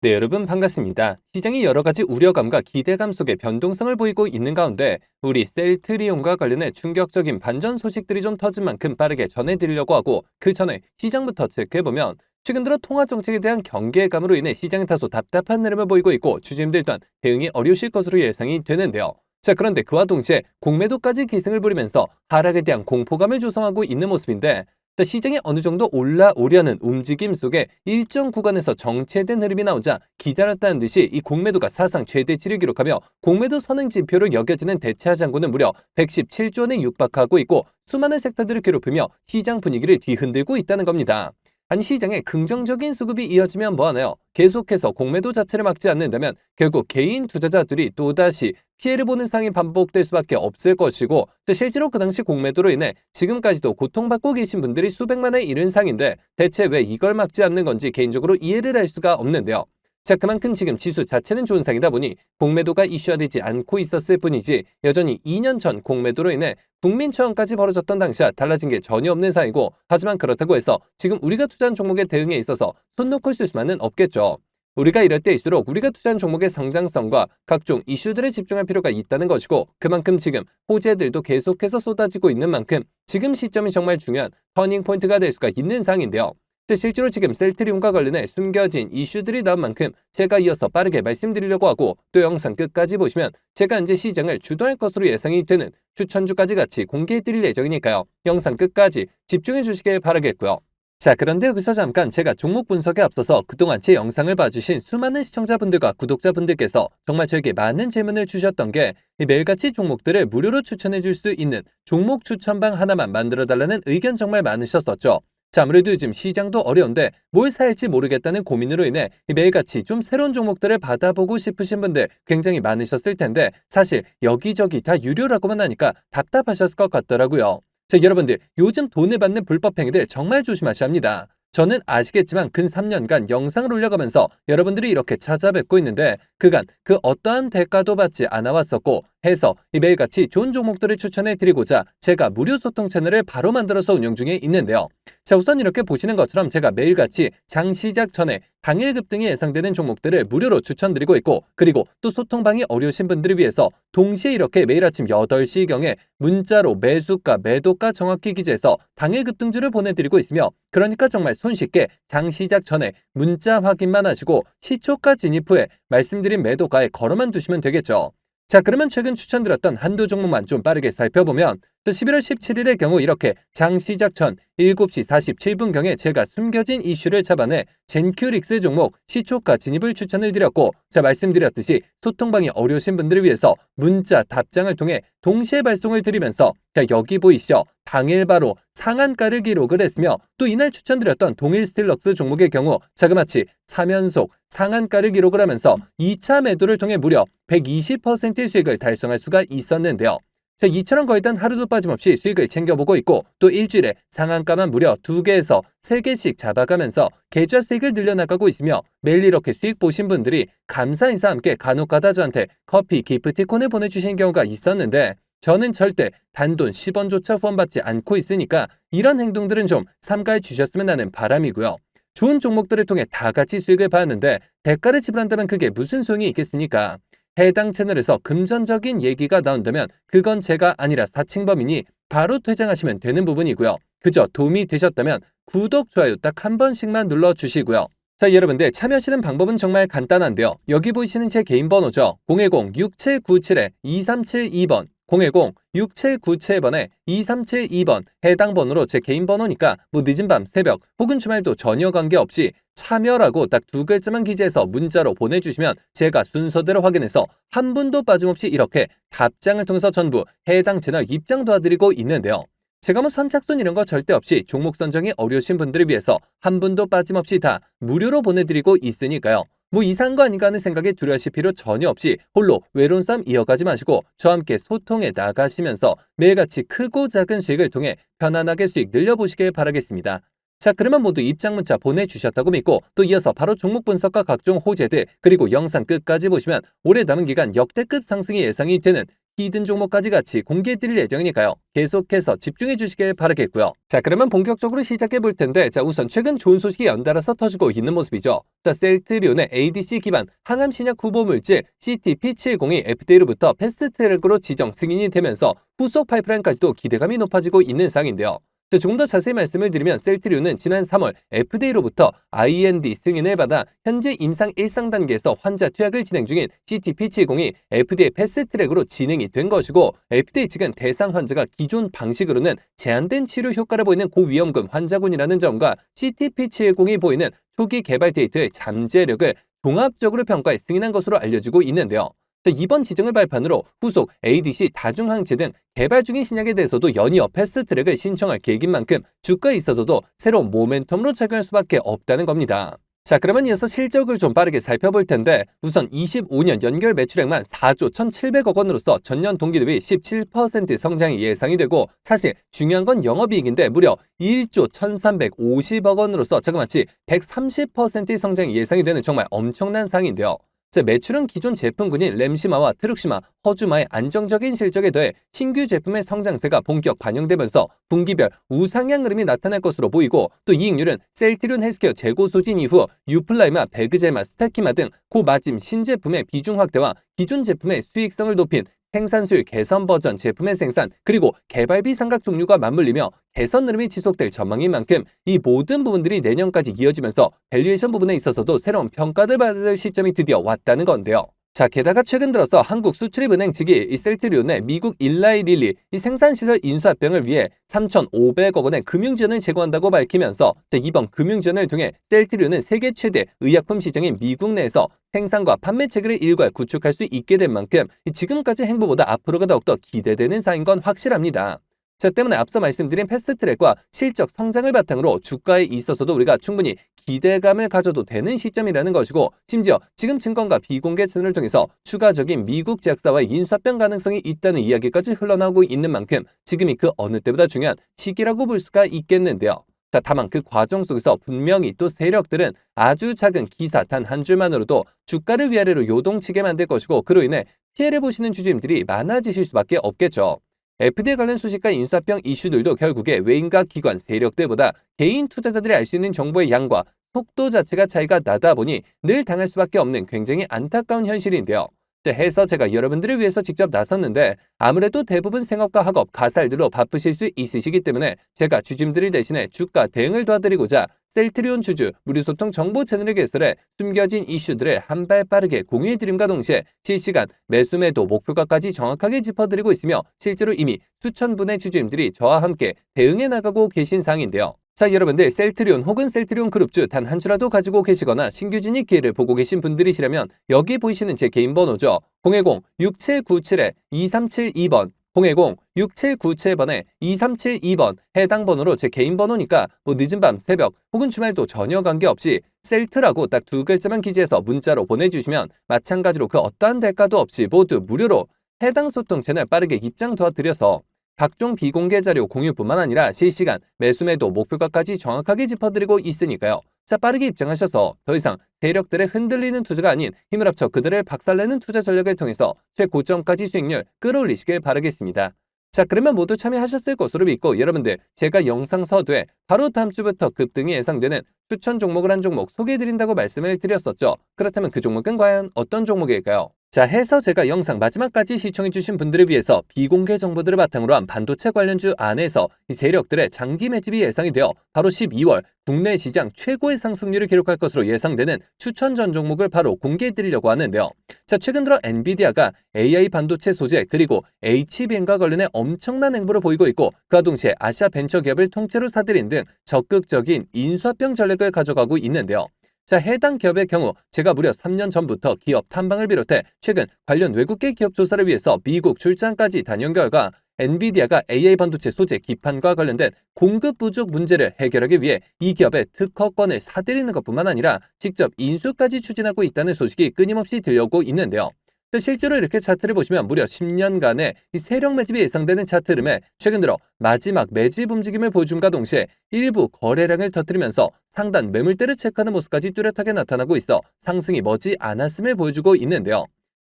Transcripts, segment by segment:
네, 여러분 반갑습니다. 시장이 여러 가지 우려감과 기대감 속에 변동성을 보이고 있는 가운데 우리 셀트리온과 관련해 충격적인 반전 소식들이 좀 터진 만큼 빠르게 전해드리려고 하고, 그 전에 시장부터 체크해보면 최근 들어 통화 정책에 대한 경계감으로 인해 시장이 다소 답답한 흐름을 보이고 있고, 주주님들 또한 대응이 어려우실 것으로 예상이 되는데요. 자, 그런데 그와 동시에 공매도까지 기승을 부리면서 하락에 대한 공포감을 조성하고 있는 모습인데, 시장이 어느 정도 올라오려는 움직임 속에 일정 구간에서 정체된 흐름이 나오자 기다렸다는 듯이 이 공매도가 사상 최대치를 기록하며 공매도 선행 지표로 여겨지는 대차 잔고는 무려 117조 원에 육박하고 있고, 수많은 섹터들을 괴롭히며 시장 분위기를 뒤흔들고 있다는 겁니다. 아니, 시장에 긍정적인 수급이 이어지면 뭐하나요? 계속해서 공매도 자체를 막지 않는다면 결국 개인 투자자들이 또다시 피해를 보는 상황이 반복될 수밖에 없을 것이고, 실제로 그 당시 공매도로 인해 지금까지도 고통받고 계신 분들이 수백만에 이른 상인데 대체 왜 이걸 막지 않는 건지 개인적으로 이해를 할 수가 없는데요. 자, 그만큼 지금 지수 자체는 좋은 상이다 보니 공매도가 이슈화되지 않고 있었을 뿐이지, 여전히 2년 전 공매도로 인해 국민처형까지 벌어졌던 당시와 달라진 게 전혀 없는 상이고, 하지만 그렇다고 해서 지금 우리가 투자한 종목의 대응에 있어서 손 놓고 있을 수만은 없겠죠. 우리가 이럴 때일수록 우리가 투자한 종목의 성장성과 각종 이슈들에 집중할 필요가 있다는 것이고, 그만큼 지금 호재들도 계속해서 쏟아지고 있는 만큼 지금 시점이 정말 중요한 터닝포인트가 될 수가 있는 상인데요. 실제로 지금 셀트리온과 관련해 숨겨진 이슈들이 나온 만큼 제가 이어서 빠르게 말씀드리려고 하고, 또 영상 끝까지 보시면 제가 이제 시장을 주도할 것으로 예상이 되는 추천주까지 같이 공개해드릴 예정이니까요. 영상 끝까지 집중해 주시길 바라겠고요. 자, 그런데 여기서 잠깐 제가 종목 분석에 앞서서 그동안 제 영상을 봐주신 수많은 시청자분들과 구독자분들께서 정말 저에게 많은 질문을 주셨던 게, 이 매일같이 종목들을 무료로 추천해 줄 수 있는 종목 추천방 하나만 만들어달라는 의견 정말 많으셨었죠. 자, 아무래도 요즘 시장도 어려운데 뭘 사야 할지 모르겠다는 고민으로 인해 매일같이 좀 새로운 종목들을 받아보고 싶으신 분들 굉장히 많으셨을 텐데, 사실 여기저기 다 유료라고만 하니까 답답하셨을 것 같더라고요. 자, 여러분들 요즘 돈을 받는 불법행위들 정말 조심하셔야 합니다. 저는 아시겠지만 근 3년간 영상을 올려가면서 여러분들이 이렇게 찾아뵙고 있는데, 그간 그 어떠한 대가도 받지 않아 왔었고 해서 이 매일같이 좋은 종목들을 추천해 드리고자 제가 무료 소통 채널을 바로 만들어서 운영 중에 있는데요. 자, 우선 이렇게 보시는 것처럼 제가 매일같이 장 시작 전에 당일 급등이 예상되는 종목들을 무료로 추천드리고 있고, 그리고 또 소통방이 어려우신 분들을 위해서 동시에 이렇게 매일 아침 8시경에 문자로 매수가 매도가 정확히 기재해서 당일 급등주를 보내드리고 있으며, 그러니까 정말 손쉽게 장 시작 전에 문자 확인만 하시고 시초가 진입 후에 말씀드린 매도가에 걸어만 두시면 되겠죠. 자, 그러면 최근 추천드렸던 한두 종목만 좀 빠르게 살펴보면, 또 11월 17일의 경우 이렇게 장 시작 전 7시 47분경에 제가 숨겨진 이슈를 잡아내 젠큐릭스 종목 시초가 진입을 추천을 드렸고, 자, 말씀드렸듯이 소통방이 어려우신 분들을 위해서 문자 답장을 통해 동시에 발송을 드리면서, 자, 여기 보이시죠? 당일 바로 상한가를 기록을 했으며, 또 이날 추천드렸던 동일 스틸럭스 종목의 경우 자그마치 3연속 상한가를 기록을 하면서 2차 매도를 통해 무려 120%의 수익을 달성할 수가 있었는데요. 자, 이처럼 거의 단 하루도 빠짐없이 수익을 챙겨보고 있고, 또 일주일에 상한가만 무려 2개에서 3개씩 잡아가면서 계좌 수익을 늘려나가고 있으며, 매일 이렇게 수익 보신 분들이 감사 인사와 함께 간혹가다 저한테 커피 기프티콘을 보내주신 경우가 있었는데, 저는 절대 단돈 10원조차 후원받지 않고 있으니까 이런 행동들은 좀 삼가해 주셨으면 하는 바람이고요. 좋은 종목들을 통해 다 같이 수익을 받았는데 대가를 지불한다면 그게 무슨 소용이 있겠습니까? 해당 채널에서 금전적인 얘기가 나온다면 그건 제가 아니라 사칭범이니 바로 퇴장하시면 되는 부분이고요. 그저 도움이 되셨다면 구독, 좋아요 딱 한 번씩만 눌러주시고요. 자, 여러분들 참여하시는 방법은 정말 간단한데요. 여기 보이시는 제 개인 번호죠. 010-6797-2372번 010-6797번에 2372번 해당 번호로 제 개인 번호니까 뭐 늦은 밤, 새벽 혹은 주말도 전혀 관계없이 참여라고 딱 두 글자만 기재해서 문자로 보내주시면 제가 순서대로 확인해서 한 분도 빠짐없이 이렇게 답장을 통해서 전부 해당 채널 입장 도와드리고 있는데요. 제가 뭐 선착순 이런 거 절대 없이 종목 선정이 어려우신 분들을 위해서 한 분도 빠짐없이 다 무료로 보내드리고 있으니까요. 뭐 이상한 거 아닌가 하는 생각에 두려워하실 필요 전혀 없이 홀로 외로운 싸움 이어가지 마시고 저와 함께 소통해 나가시면서 매일같이 크고 작은 수익을 통해 편안하게 수익 늘려보시길 바라겠습니다. 자, 그러면 모두 입장 문자 보내주셨다고 믿고 또 이어서 바로 종목 분석과 각종 호재들, 그리고 영상 끝까지 보시면 올해 남은 기간 역대급 상승이 예상이 되는 히든 종목까지 같이 공개해드릴 예정이니까요. 계속해서 집중해 주시길 바라겠고요. 자, 그러면 본격적으로 시작해 볼 텐데, 자, 우선 최근 좋은 소식이 연달아서 터지고 있는 모습이죠. 자, 셀트리온의 ADC 기반 항암 신약 후보 물질 CTP702 FDA로부터 패스트트랙으로 지정 승인이 되면서 후속 파이프라인까지도 기대감이 높아지고 있는 상황인데요. 조금 더 자세히 말씀을 드리면 셀트리온은 지난 3월 FDA로부터 IND 승인을 받아 현재 임상 1상 단계에서 환자 투약을 진행 중인 CTP702 FDA 패스트트랙으로 진행이 된 것이고, FDA 측은 대상 환자가 기존 방식으로는 제한된 치료 효과를 보이는 고위험군 환자군이라는 점과 CTP702이 보이는 초기 개발 데이터의 잠재력을 종합적으로 평가해 승인한 것으로 알려지고 있는데요. 이번 지정을 발판으로 후속 ADC 다중항체 등 개발 중인 신약에 대해서도 연이어 패스트트랙을 신청할 계획인 만큼 주가에 있어서도 새로운 모멘텀으로 작용할 수밖에 없다는 겁니다. 자, 그러면 이어서 실적을 좀 빠르게 살펴볼 텐데, 우선 25년 연결 매출액만 4조 1,700억 원으로서 전년 동기 대비 17% 성장이 예상이 되고, 사실 중요한 건 영업이익인데 무려 1조 1,350억 원으로서 자그마치 130% 성장이 예상이 되는 정말 엄청난 상인데요. 매출은 기존 제품군인 램시마와 트룩시마, 허주마의 안정적인 실적에 더해 신규 제품의 성장세가 본격 반영되면서 분기별 우상향 흐름이 나타날 것으로 보이고, 또 이익률은 셀트리온 헬스케어 재고 소진 이후 유플라이마, 베그제마, 스타키마 등 고마진 신제품의 비중 확대와 기존 제품의 수익성을 높인 생산수율 개선 버전 제품의 생산, 그리고 개발비 상각 종류가 맞물리며 개선 흐름이 지속될 전망인 만큼 이 모든 부분들이 내년까지 이어지면서 밸류에이션 부분에 있어서도 새로운 평가를 받을 시점이 드디어 왔다는 건데요. 자, 게다가 최근 들어서 한국수출입은행 측이 이 셀트리온의 미국 일라이릴리 이 생산시설 인수합병을 위해 3,500억 원의 금융지원을 제공한다고 밝히면서 이번 금융지원을 통해 셀트리온은 세계 최대 의약품 시장인 미국 내에서 생산과 판매 체계를 일괄 구축할 수 있게 된 만큼 지금까지 행보보다 앞으로가 더욱더 기대되는 사인 건 확실합니다. 자, 때문에 앞서 말씀드린 패스트트랙과 실적 성장을 바탕으로 주가에 있어서도 우리가 충분히 기대감을 가져도 되는 시점이라는 것이고, 심지어 지금 증권가 비공개 채널을 통해서 추가적인 미국 제약사와의 인수합병 가능성이 있다는 이야기까지 흘러나오고 있는 만큼 지금이 그 어느 때보다 중요한 시기라고 볼 수가 있겠는데요. 자, 다만 그 과정 속에서 분명히 또 세력들은 아주 작은 기사 단 한 줄만으로도 주가를 위아래로 요동치게 만들 것이고, 그로 인해 피해를 보시는 주주님들이 많아지실 수밖에 없겠죠. FDA 관련 소식과 인수합병 이슈들도 결국에 외인과 기관, 세력들보다 개인 투자자들이 알 수 있는 정보의 양과 속도 자체가 차이가 나다 보니 늘 당할 수밖에 없는 굉장히 안타까운 현실인데요. 해서 제가 여러분들을 위해서 직접 나섰는데, 아무래도 대부분 생업과 학업, 가살들로 바쁘실 수 있으시기 때문에 제가 주주님들을 대신해 주가 대응을 도와드리고자 셀트리온 주주 무료소통 정보 채널을 개설해 숨겨진 이슈들을 한 발 빠르게 공유해드림과 동시에 실시간 매수 매도 목표가까지 정확하게 짚어드리고 있으며, 실제로 이미 수천 분의 주주님들이 저와 함께 대응해 나가고 계신 상황인데요. 자, 여러분들 셀트리온 혹은 셀트리온 그룹주 단 한 주라도 가지고 계시거나 신규 진입 기회를 보고 계신 분들이시라면 여기 보이시는 제 개인 번호죠. 010-6797-2372번 010-6797번에 2372번 해당 번호로 제 개인 번호니까 늦은 밤, 새벽 혹은 주말도 전혀 관계없이 셀트라고 딱 두 글자만 기재해서 문자로 보내주시면 마찬가지로 그 어떠한 대가도 없이 모두 무료로 해당 소통 채널 빠르게 입장 도와드려서 각종 비공개 자료 공유뿐만 아니라 실시간 매수 매도 목표가까지 정확하게 짚어드리고 있으니까요. 자, 빠르게 입장하셔서 더 이상 세력들의 흔들리는 투자가 아닌 힘을 합쳐 그들을 박살내는 투자 전략을 통해서 최고점까지 수익률 끌어올리시길 바라겠습니다. 자, 그러면 모두 참여하셨을 것으로 믿고, 여러분들 제가 영상 서두에 바로 다음 주부터 급등이 예상되는 추천 종목을 한 종목 소개해드린다고 말씀을 드렸었죠. 그렇다면 그 종목은 과연 어떤 종목일까요? 자, 해서 제가 영상 마지막까지 시청해주신 분들을 위해서 비공개 정보들을 바탕으로 한 반도체 관련주 안에서 이 세력들의 장기 매집이 예상이 되어 바로 12월 국내 시장 최고의 상승률을 기록할 것으로 예상되는 추천 전 종목을 바로 공개해드리려고 하는데요. 자, 최근 들어 엔비디아가 AI 반도체 소재 그리고 HBM과 관련해 엄청난 행보를 보이고 있고, 그와 동시에 아시아 벤처 기업을 통째로 사들인 등 적극적인 인수합병 전략을 가져가고 있는데요. 자, 해당 기업의 경우 제가 무려 3년 전부터 기업 탐방을 비롯해 최근 관련 외국계 기업 조사를 위해서 미국 출장까지 다녀온 결과 엔비디아가 AI 반도체 소재 기판과 관련된 공급 부족 문제를 해결하기 위해 이 기업의 특허권을 사들이는 것뿐만 아니라 직접 인수까지 추진하고 있다는 소식이 끊임없이 들려오고 있는데요. 실제로 이렇게 차트를 보시면 무려 10년간의 이 세력 매집이 예상되는 차트 흐름에 최근 들어 마지막 매집 움직임을 보여줌과 동시에 일부 거래량을 터뜨리면서 상단 매물대를 체크하는 모습까지 뚜렷하게 나타나고 있어 상승이 머지 않았음을 보여주고 있는데요.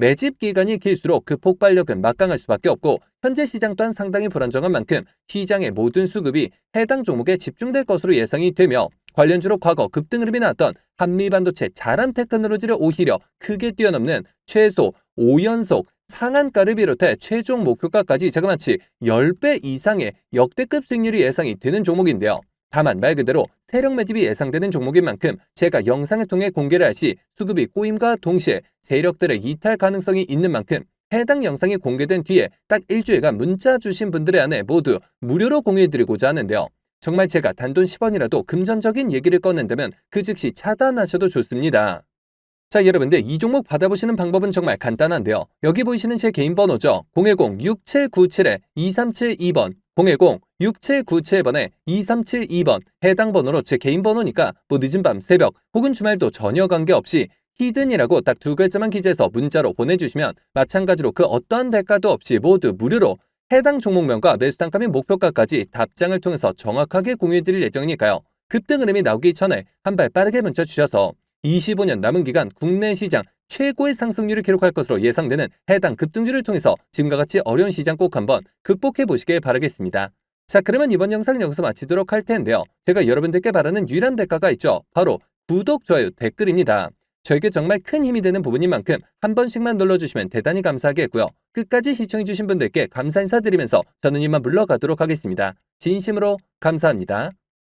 매집 기간이 길수록 그 폭발력은 막강할 수밖에 없고 현재 시장 또한 상당히 불안정한 만큼 시장의 모든 수급이 해당 종목에 집중될 것으로 예상이 되며 관련주로 과거 급등 흐름이 나왔던 한미반도체 자람 테크놀로지를 오히려 크게 뛰어넘는 최소 5연속 상한가를 비롯해 최종 목표가까지 자그마치 10배 이상의 역대급 수익률이 예상이 되는 종목인데요. 다만 말 그대로 세력 매집이 예상되는 종목인 만큼 제가 영상을 통해 공개를 할 시 수급이 꼬임과 동시에 세력들의 이탈 가능성이 있는 만큼 해당 영상이 공개된 뒤에 딱 일주일간 문자 주신 분들의 안에 모두 무료로 공유해드리고자 하는데요. 정말 제가 단돈 10원이라도 금전적인 얘기를 꺼낸다면 그 즉시 차단하셔도 좋습니다. 자, 여러분들 이 종목 받아보시는 방법은 정말 간단한데요. 여기 보이시는 제 개인 번호죠. 010-6797-2372번 010-6797번에 2372번 해당 번호로 제 개인 번호니까 뭐 늦은 밤, 새벽 혹은 주말도 전혀 관계없이 히든이라고 딱 두 글자만 기재해서 문자로 보내주시면 마찬가지로 그 어떠한 대가도 없이 모두 무료로 해당 종목명과 매수 단가 및 목표가까지 답장을 통해서 정확하게 공유해드릴 예정이니까요. 급등 흐름이 나오기 전에 한 발 빠르게 문자 주셔서 25년 남은 기간 국내 시장 최고의 상승률을 기록할 것으로 예상되는 해당 급등주를 통해서 지금과 같이 어려운 시장 꼭 한번 극복해 보시길 바라겠습니다. 자, 그러면 이번 영상은 여기서 마치도록 할 텐데요. 제가 여러분들께 바라는 유일한 대가가 있죠. 바로 구독, 좋아요, 댓글입니다. 저에게 정말 큰 힘이 되는 부분인 만큼 한 번씩만 눌러주시면 대단히 감사하겠고요. 끝까지 시청해주신 분들께 감사 인사드리면서 저는 이만 물러가도록 하겠습니다. 진심으로 감사합니다.